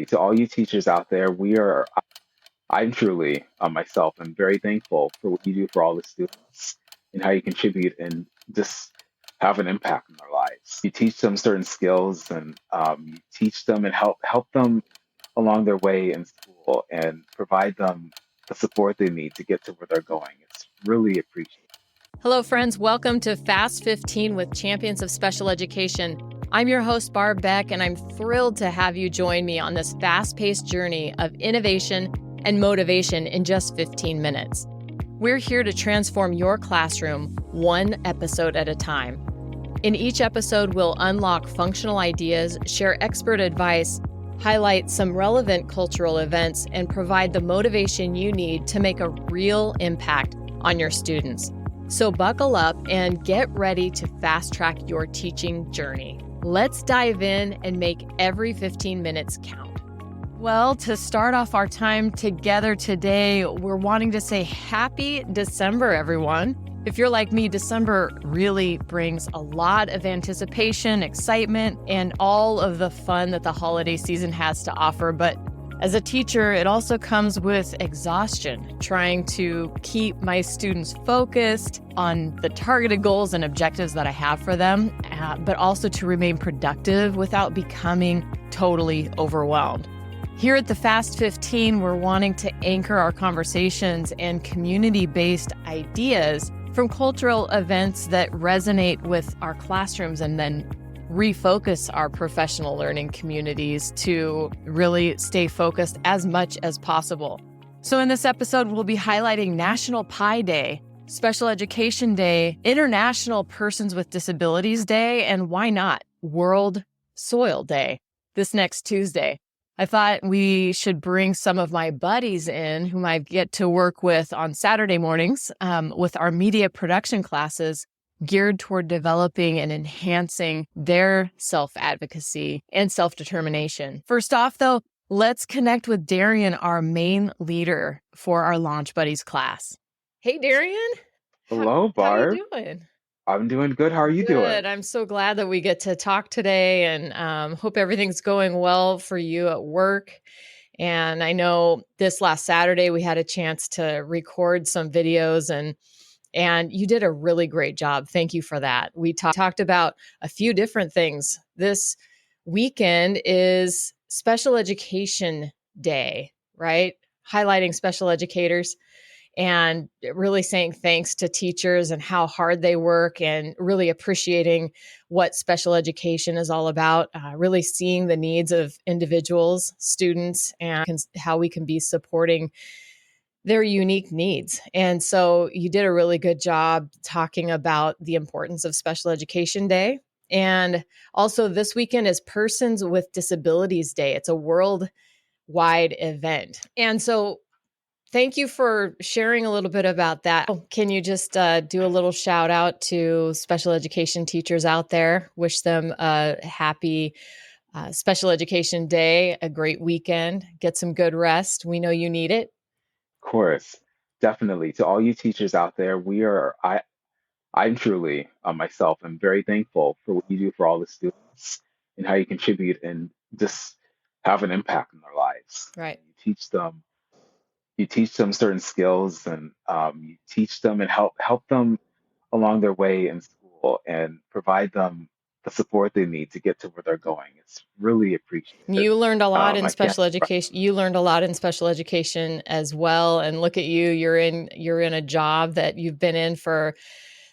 To all you teachers out there, I'm truly, myself, I'm very thankful for what you do for all the students and how you contribute and just have an impact in their lives. You teach them certain skills and you teach them and help them along their way in school and provide them the support they need to get to where they're going. It's really appreciated. Hello, friends. Welcome to Fast 15 with Champions of Special Education. I'm your host, Barb Beck, and I'm thrilled to have you join me on this fast-paced journey of innovation and motivation in just 15 minutes. We're here to transform your classroom one episode at a time. In each episode, we'll unlock functional ideas, share expert advice, highlight some relevant cultural events, and provide the motivation you need to make a real impact on your students. So buckle up and get ready to fast-track your teaching journey. Let's dive in and make every 15 minutes count. Well, to start off our time together today, we're wanting to say happy December, everyone. If you're like me, December really brings a lot of anticipation, excitement, and all of the fun that the holiday season has to offer. But as a teacher, it also comes with exhaustion, trying to keep my students focused on the targeted goals and objectives that I have for them, but also to remain productive without becoming totally overwhelmed. Here at the Fast 15, we're wanting to anchor our conversations and community-based ideas from cultural events that resonate with our classrooms and then refocus our professional learning communities to really stay focused as much as possible. So in this episode, we'll be highlighting National Pie Day, Special Education Day, International Persons with Disabilities Day, and why not World Soil Day this next Tuesday. I thought we should bring some of my buddies in whom I get to work with on Saturday mornings with our media production classes geared toward developing and enhancing their self-advocacy and self-determination. First off, though, let's connect with Darien, our main leader for our Launch Buddies class. Hey, Darien. Hello, Barb. How you doing? I'm doing good. How are you doing? Good. I'm so glad that we get to talk today and hope everything's going well for you at work. And I know this last Saturday we had a chance to record some videos and you did a really great job. Thank you for that. We talked about a few different things. This weekend is Special Education Day, right? Highlighting special educators and really saying thanks to teachers and how hard they work and really appreciating what special education is all about, really seeing the needs of individuals, students, and how we can be supporting their unique needs. And so you did a really good job talking about the importance of Special Education Day. And also this weekend is Persons with Disabilities Day. It's a worldwide event. And so thank you for sharing a little bit about that. Can you just do a little shout out to special education teachers out there? Wish them a happy Special Education Day, a great weekend, get some good rest. We know you need it. Of course, definitely. To all you teachers out there, I'm truly, myself, I'm very thankful for what you do for all the students and how you contribute and just have an impact in their lives. Right. You teach them certain skills and you teach them and help them along their way in school and provide them the support they need to get to where they're going. It's really appreciated. You learned a lot in I special can't- education. You learned a lot in special education as well. And look at you, you're in a job that you've been in for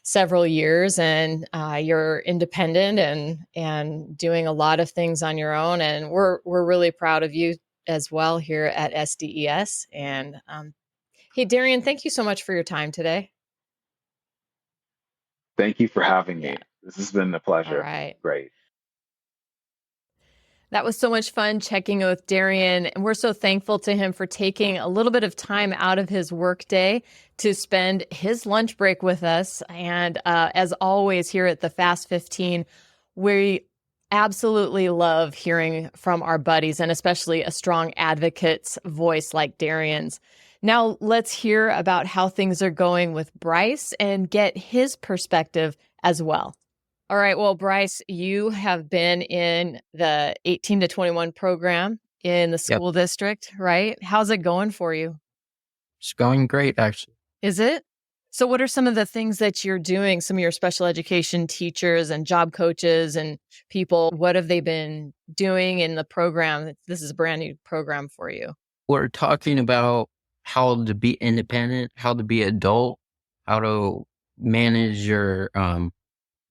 several years and you're independent and doing a lot of things on your own. And we're really proud of you as well here at SDES. And hey, Darien, thank you so much for your time today. Thank you for having me. Yeah. This has been a pleasure. All right. Great. That was so much fun checking in with Darien. And we're so thankful to him for taking a little bit of time out of his workday to spend his lunch break with us. And as always, here at the Fast 15, we absolutely love hearing from our buddies and especially a strong advocate's voice like Darien's. Now let's hear about how things are going with Bryce and get his perspective as well. All right. Well, Bryce, you have been in the 18 to 21 program in the school district, right? How's it going for you? It's going great, actually. Is it? So what are some of the things that you're doing? Some of your special education teachers and job coaches and people, what have they been doing in the program? This is a brand new program for you. We're talking about how to be independent, how to be adult, how to manage your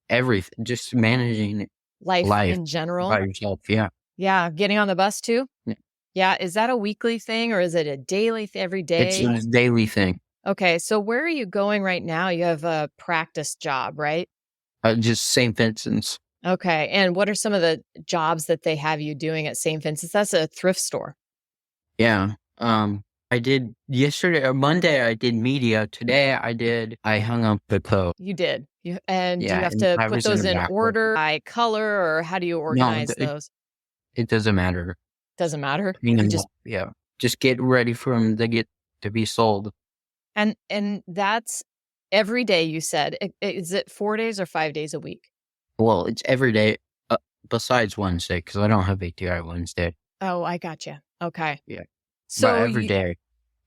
everything, just managing Life in general. by yourself. Yeah. Yeah. Getting on the bus too? Yeah. Yeah. Is that a weekly thing or is it a daily every day? It's a daily thing. Okay. So where are you going right now? You have a practice job, right? Just St. Vincent's. Okay. And what are some of the jobs that they have you doing at St. Vincent's? That's a thrift store. Yeah. I did yesterday or Monday, I did media. Today I hung up the coat. You did. Do you have and to I put was those the in back row. order by color or how do you organize those? It doesn't matter. Doesn't matter. You You just just get ready for them to be sold. and that's every day you said. Is it 4 days or 5 days a week? Well, it's every day besides Wednesday because I don't have ATI Wednesday. Oh, I gotcha. Okay. Yeah. So but every day.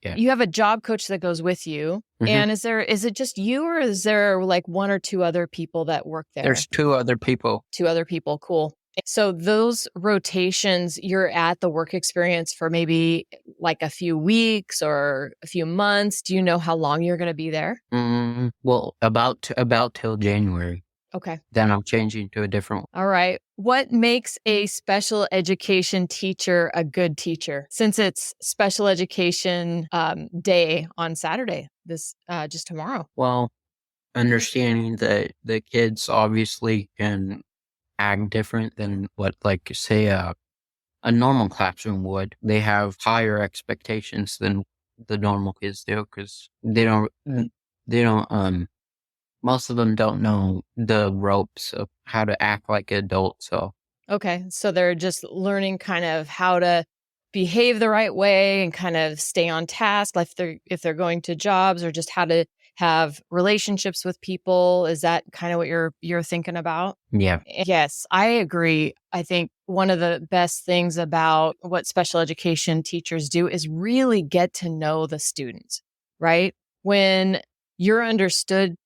Yeah. You have a job coach that goes with you. Mhm. And is it just you or is there like one or two other people that work there? There's 2 other people. 2 other people. Cool. So those rotations, you're at the work experience for maybe like a few weeks or a few months. Do you know how long you're going to be there? Well, about till January. Okay. Then I'm changing to a different one. All right. What makes a special education teacher a good teacher? Since it's special education day on Saturday, this just tomorrow. Well, understanding that the kids obviously can act different than what, like, say, a normal classroom would. They have higher expectations than the normal kids do because they don't, most of them don't know the ropes of how to act like an adult. So, Okay. So they're just learning kind of how to behave the right way and kind of stay on task, like if they're going to jobs or just how to have relationships with people. Is that kind of what you're thinking about? yeah. Yes, I agree. I think one of the best things about what special education teachers do is really get to know the students, right? When you're understood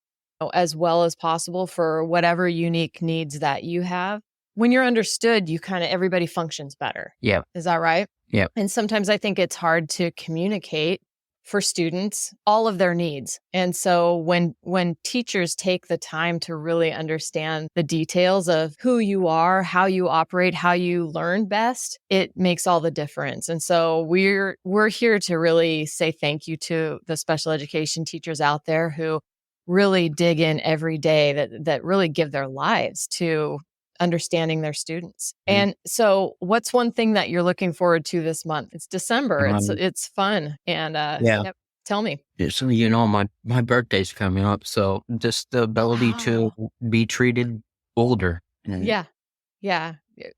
as well as possible for whatever unique needs that you have, when you're understood, you kind of everybody functions better. Yeah. Is that right? Yeah. And sometimes I think it's hard to communicate for students all of their needs. And so when teachers take the time to really understand the details of who you are, how you operate, how you learn best, it makes all the difference. And so we're here to really say thank you to the special education teachers out there who really dig in every day, that really give their lives to understanding their students. And so what's one thing that you're looking forward to this month? It's December. It's fun. And yep, tell me. So, my birthday's coming up. So just the ability to be treated older. Yeah.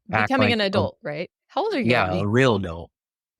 Becoming an adult, right? How old are you going to be? A real adult.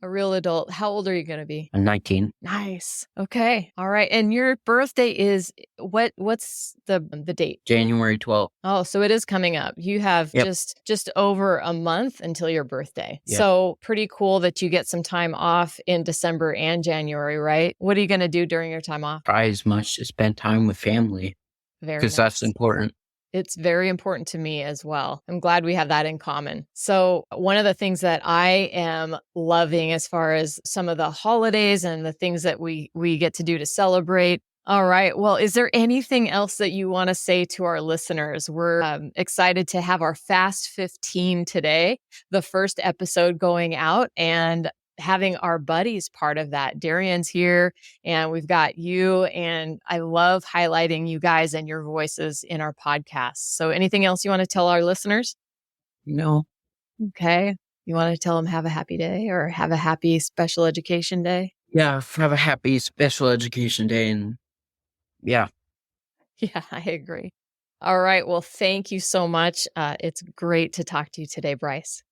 A real adult. How old are you going to be? I'm 19. Nice. Okay. All right. And your birthday is what's the date? January 12th. Oh, so it is coming up. You have just over a month until your birthday. Yeah. So pretty cool that you get some time off in December and January, right? What are you going to do during your time off? Try as much to spend time with family. Because that's important. It's very important to me as well. I'm glad we have that in common. So one of the things that I am loving as far as some of the holidays and the things that we get to do to celebrate. All right. Well, is there anything else that you want to say to our listeners? We're excited to have our Fast 15 today, the first episode going out, and having our buddies part of that. Darien's here and we've got you, and I love highlighting you guys and your voices in our podcast. So anything else you want to tell our listeners? No. Okay. You want to tell them have a happy day or have a happy special education day? Yeah. Have a happy special education day. And yeah. Yeah, I agree. All right. Well, thank you so much. It's great to talk to you today, Bryce.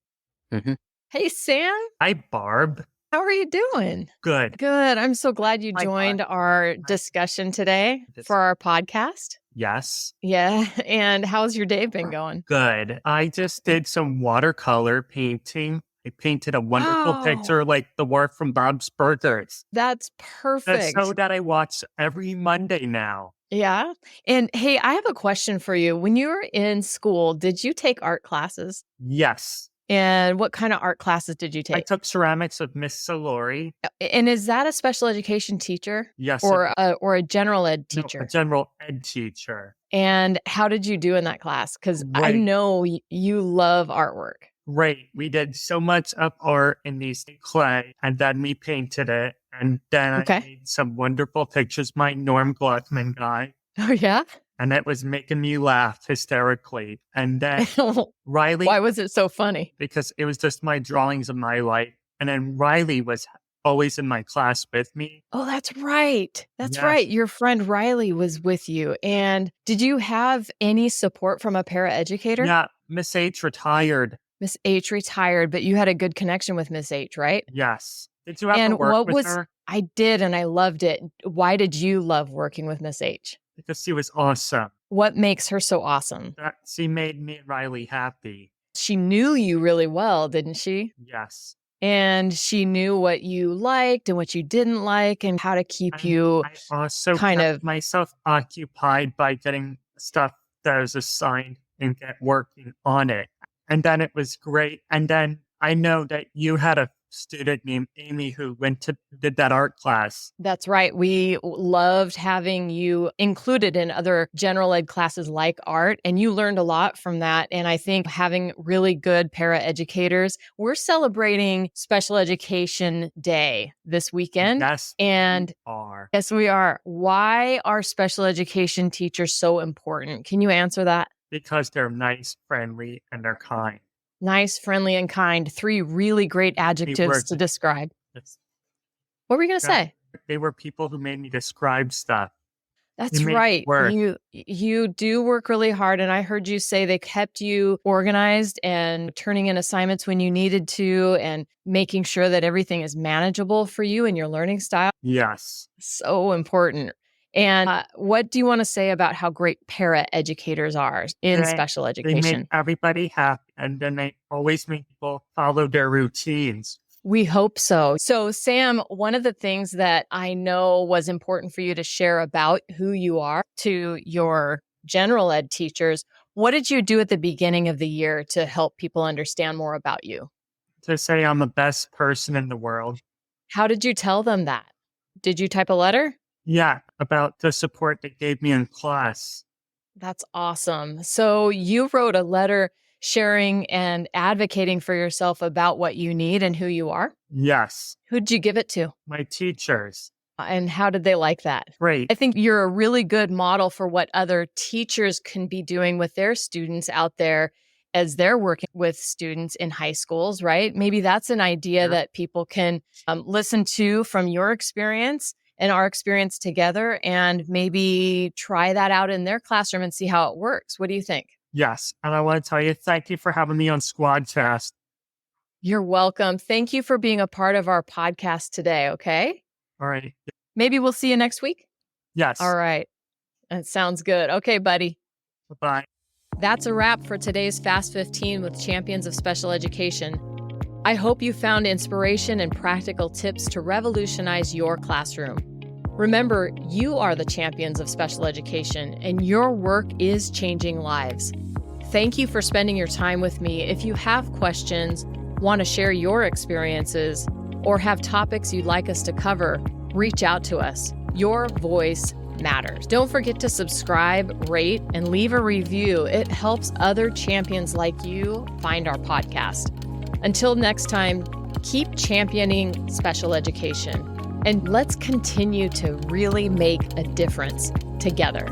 Mm-hmm. Hey, Sam. Hi, Barb. How are you doing? Good. Good. I'm so glad you joined our discussion today for our podcast. Yes. Yeah. And how's your day been going? Good. I just did some watercolor painting I painted a wonderful Oh, picture like the work from Bob's Burgers. that's The perfect. show that I watch every Monday now. Yeah. And hey, I have a question for you. When you were in school, did you take art classes? Yes. And what kind of art classes did you I take? took ceramics with Miss Salori. And is that a special education teacher Yes. or a general ed No, teacher? a general ed teacher. And how did you do in that class? Because I Great. know you love artwork. Great. We did so much of art in these clay, and then we painted it. And then I Okay. made some wonderful pictures, my Norm Gluckman guy. Oh, yeah? And it was making me laugh hysterically. And then Riley, Why was it so funny? because it was just my drawings of my life. And then Riley was always in my class with me. Oh, that's right. That's Yes. right. Your friend Riley was with you. And did you have any support from a paraeducator? Yeah, Miss H retired. Miss H retired, but you had a good connection with Miss H, right? Yes. Did you have to And work what with was her? I did, and I loved it. Why did you love working with Miss H? Because she was awesome. What makes her so awesome? That she made me and Riley happy. She knew you really well, didn't she? Yes. And she knew what you liked and what you didn't like and how to keep And you I also kind kept of myself occupied by getting stuff that was assigned and get working on it. And then it was great. And then I know that you had a student named Amy who did that art class. That's right. We loved having you included in other general ed classes like art, and you learned a lot from that. And I think having really good paraeducators, we're celebrating Special Education Day this weekend. Yes, And we are. yes, we are. Why are special education teachers so important? Can you answer that? Because they're nice, friendly, and they're kind. Nice, friendly, and kind. 3 really great adjectives to describe. It's- What were you going to Yeah. say? They were people who made me describe stuff. That's You made it right. work. You do work really hard. And I heard you say they kept you organized and turning in assignments when you needed to and making sure that everything is manageable for you and your learning style. Yes. So important. And what do you want to say about how great paraeducators are in special They education? make everybody happy, and then they always make people follow their routines. We hope so. So, Sam, one of the things that I know was important for you to share about who you are to your general ed teachers, what did you do at the beginning of the year to help people understand more about you? To say I'm the best person in the world. How did you tell them that? Did you type a letter? Yeah, about the support they gave me in class. That's awesome. So you wrote a letter sharing and advocating for yourself about what you need and who you are? Yes. Who'd you give it to? My teachers. And how did they like that? Great. I think you're a really good model for what other teachers can be doing with their students out there as they're working with students in high schools, right? Maybe that's an idea that people can listen to from your experience and our experience together and maybe try that out in their classroom and see how it works. What do you think? Yes. And I want to tell you, thank you for having me on Squadcast. You're welcome. Thank you for being a part of our podcast today, okay? All right. Maybe we'll see you next week. Yes. All right. That sounds good. Okay, buddy. Bye-bye. That's a wrap for today's Fast 15 with Champions of Special Education. I hope you found inspiration and practical tips to revolutionize your classroom. Remember, you are the champions of special education, and your work is changing lives. Thank you for spending your time with me. If you have questions, want to share your experiences, or have topics you'd like us to cover, reach out to us. Your voice matters. Don't forget to subscribe, rate, and leave a review. It helps other champions like you find our podcast. Until next time, keep championing special education, and let's continue to really make a difference together.